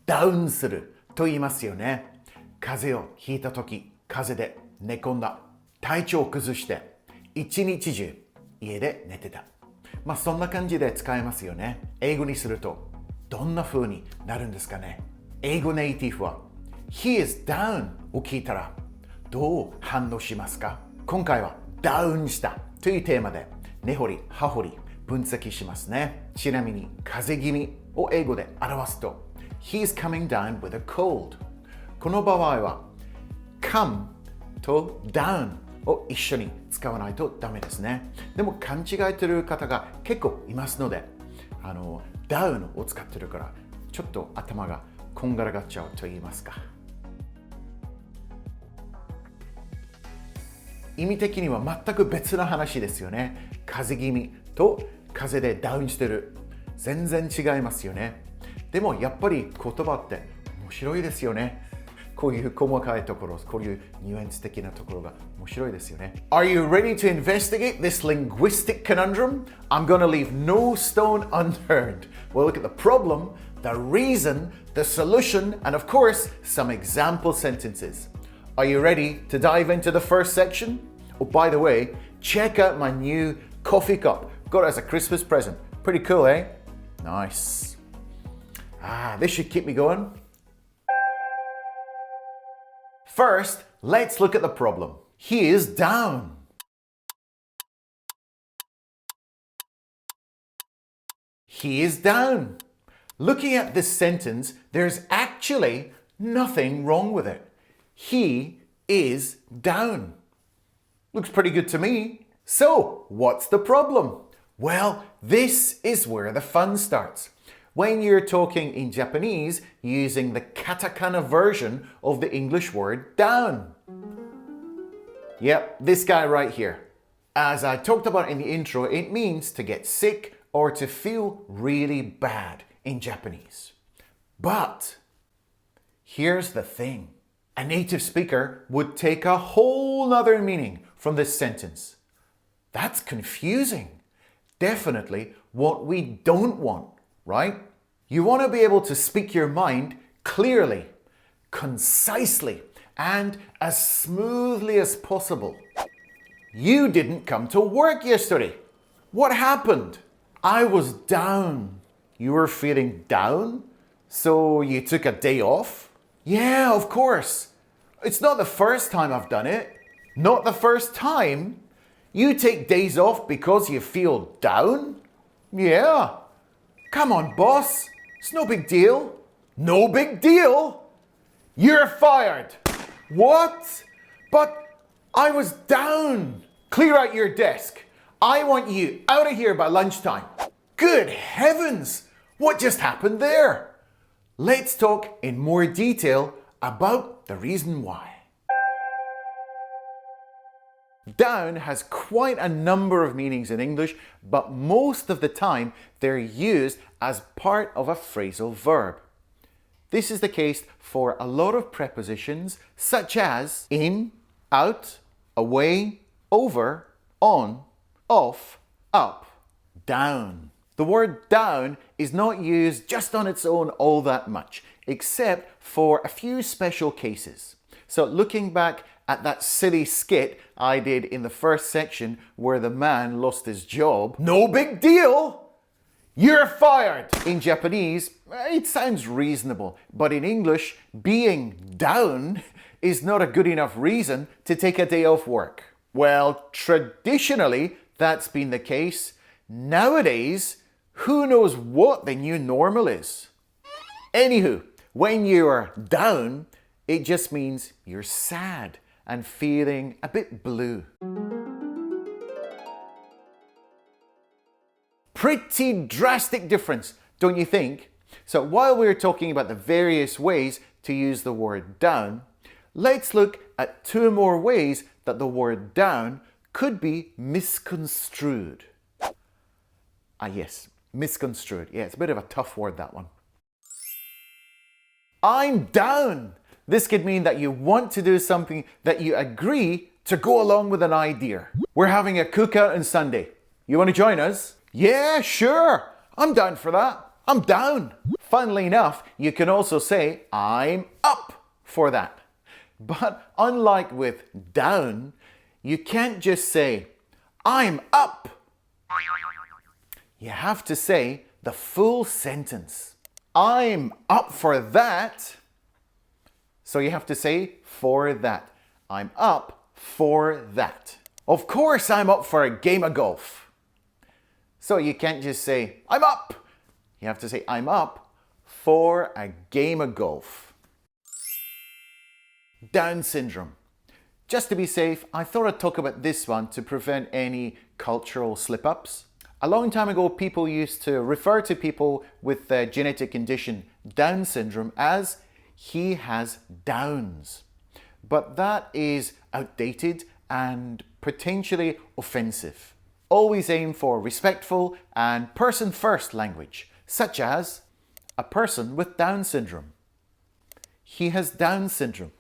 ダウンすると言いますよね。風邪をひいたとき、風邪で寝込んだ。体調を崩して、一日中家で寝てた。そんな感じで使えますよね。英語にするとどんな風になるんですかね。英語ネイティブは He is down を聞いたらどう反応しますか？今回はダウンしたというテーマで根掘り葉掘り分析しますね。ちなみに風邪気味を英語で表すと He's coming down with a cold。 この場合は come と down を一緒に使わないとダメですね。でも勘違えてる方が結構いますので、ダウンを使ってるからちょっと頭がこんがらがっちゃうと言いますか。意味的には全く別の話ですよね。風邪気味と風邪でダウンしてる、全然違いますよね。でもやっぱり言葉って面白いですよね。こういう細かいところ、こういうニュアンス的なところが面白いですよね。Are you ready to investigate this linguistic conundrum? I'm going to leave no stone unturned. We'll look at the problem, the reason, the solution, and of course, some example sentences. Are you ready to dive into the first section? Oh, by the way, check out my new coffee cup. Got it as a Christmas present. Pretty cool, eh? Nice. This should keep me going. First, let's look at the problem. He is down. He is down. Looking at this sentence, there's actually nothing wrong with it. He is down. Looks pretty good to me. So, what's the problem? Well, this is where the fun starts. When you're talking in Japanese using the katakana version of the English word down. Yep, this guy right here. As I talked about in the intro, it means to get sick or to feel really bad in Japanese. But here's the thing. A native speaker would take a whole other meaning from this sentence. That's confusing. Definitely what we don't want, right? You want to be able to speak your mind clearly, concisely, and as smoothly as possible. You didn't come to work yesterday. What happened? I was down. You were feeling down? So you took a day off? Yeah, of course. It's not the first time I've done it. Not the first time? You take days off because you feel down? Yeah. Come on, boss. It's no big deal. No big deal? You're fired. What? But I was down. Clear out your desk. I want you out of here by lunchtime. Good heavens! What just happened there? Let's talk in more detail about the reason why. Down has quite a number of meanings in English, but most of the time they're used as part of a phrasal verb. This is the case for a lot of prepositions such as in, out, away, over, on, off, up, down. The word down is not used just on its own all that much, except for a few special cases. So looking back at that silly skit I did in the first section where the man lost his job, no big deal! You're fired! In Japanese, it sounds reasonable, but in English, being down is not a good enough reason to take a day off work. Well, traditionally, that's been the case. Nowadays, who knows what the new normal is? Anywho, when you're down, it just means you're sad and feeling a bit blue. Pretty drastic difference, don't you think? So while we're talking about the various ways to use the word down, let's look at two more ways that the word down could be misconstrued. Yes, misconstrued. Yeah, it's a bit of a tough word, that one. I'm down. This could mean that you want to do something that you agree to go along with an idea. We're having a cookout on Sunday. You want to join us? Yeah, sure. I'm down for that. I'm down. Funnily enough, you can also say, I'm up for that. But unlike with down, you can't just say, I'm up. You have to say the full sentence. I'm up for that. So you have to say for that. I'm up for that. Of course I'm up for a game of golf. So you can't just say, I'm up. You have to say, I'm up for a game of golf. Down syndrome. Just to be safe, I thought I'd talk about this one to prevent any cultural slip-ups. A long time ago, people used to refer to people with the genetic condition Down syndrome as he has downs. But that is outdated and potentially offensive. Always aim for respectful and person-first language, such as a person with Down syndrome. He has Down syndrome.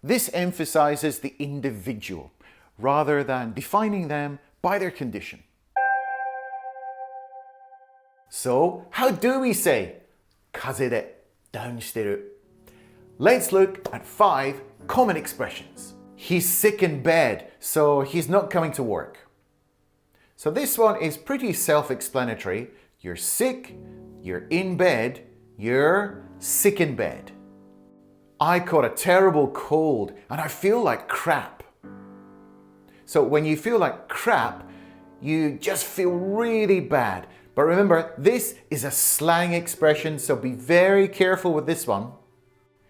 This emphasizes the individual rather than defining them by their condition. So, how do we say 風邪でダウンしてる? Let's look at 5 common expressions. He's sick in bed, so he's not coming to work. So this one is pretty self-explanatory. You're sick, you're in bed, you're sick in bed. I caught a terrible cold and I feel like crap. So when you feel like crap, you just feel really bad. But remember, this is a slang expression, so be very careful with this one.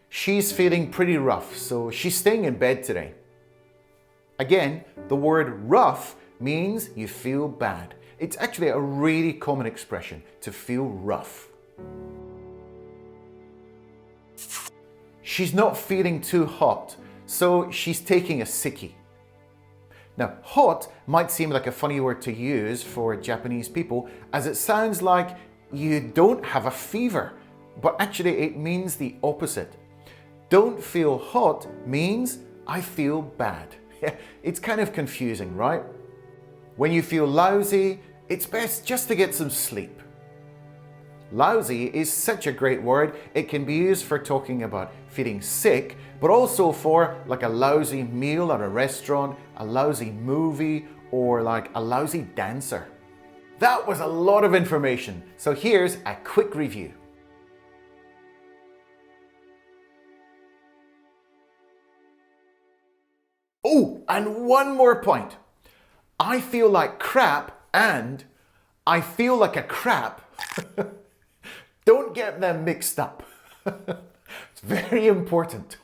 She's feeling pretty rough, so she's staying in bed today. Again, the word rough means you feel bad. It's actually a really common expression, to feel rough. She's not feeling too hot, so she's taking a sickie. Now, hot might seem like a funny word to use for Japanese people, as it sounds like you don't have a fever, but actually it means the opposite. Don't feel hot means I feel bad. It's kind of confusing, right? When you feel lousy, it's best just to get some sleep. Lousy is such a great word. It can be used for talking about feeling sick, but also for like a lousy meal at a restaurant, a lousy movie, or like a lousy dancer. That was a lot of information, so here's a quick review. Oh, and one more point. I feel like crap and I feel like a crap. Don't get them mixed up. It's very important.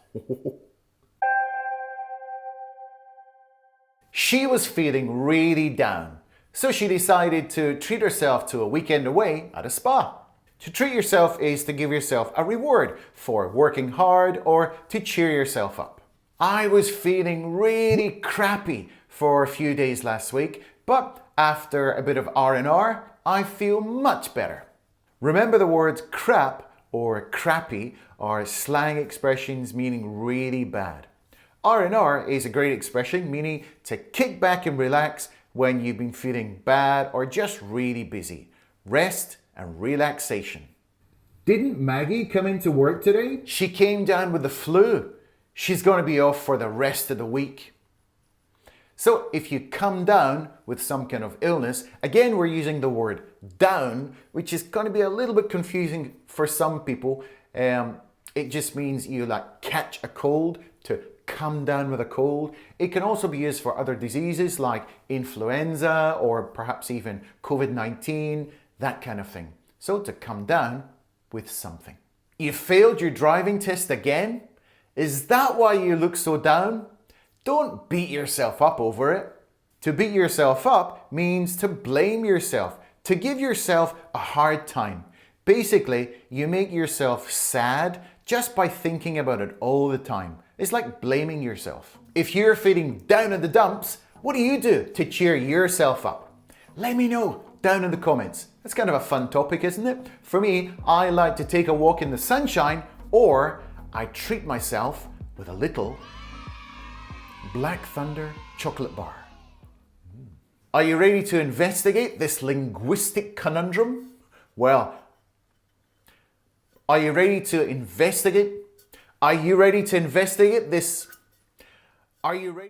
She was feeling really down, so she decided to treat herself to a weekend away at a spa. To treat yourself is to give yourself a reward for working hard or to cheer yourself up. I was feeling really crappy for a few days last week, but after a bit of R&R, I feel much better. Remember, the words crap or crappy are slang expressions meaning really bad. R&R is a great expression meaning to kick back and relax when you've been feeling bad or just really busy. Rest and relaxation. Didn't Maggie come into work today? She came down with the flu. She's going to be off for the rest of the week. So if you come down with some kind of illness, again, we're using the word down, which is going to be a little bit confusing for some people. It just means you like catch a cold, to come down with a cold. It can also be used for other diseases like influenza or perhaps even COVID-19, that kind of thing. So to come down with something. You failed your driving test again? Is that why you look so down? Don't beat yourself up over it. To beat yourself up means to blame yourself, to give yourself a hard time. Basically, you make yourself sad just by thinking about it all the time. It's like blaming yourself. If you're feeling down in the dumps, what do you do to cheer yourself up? Let me know down in the comments. That's kind of a fun topic, isn't it? For me, I like to take a walk in the sunshine, or I treat myself with a little Black Thunder chocolate bar. Are you ready to investigate this linguistic conundrum? Well, Are you ready to investigate? Are you ready to investigate this? Are you ready?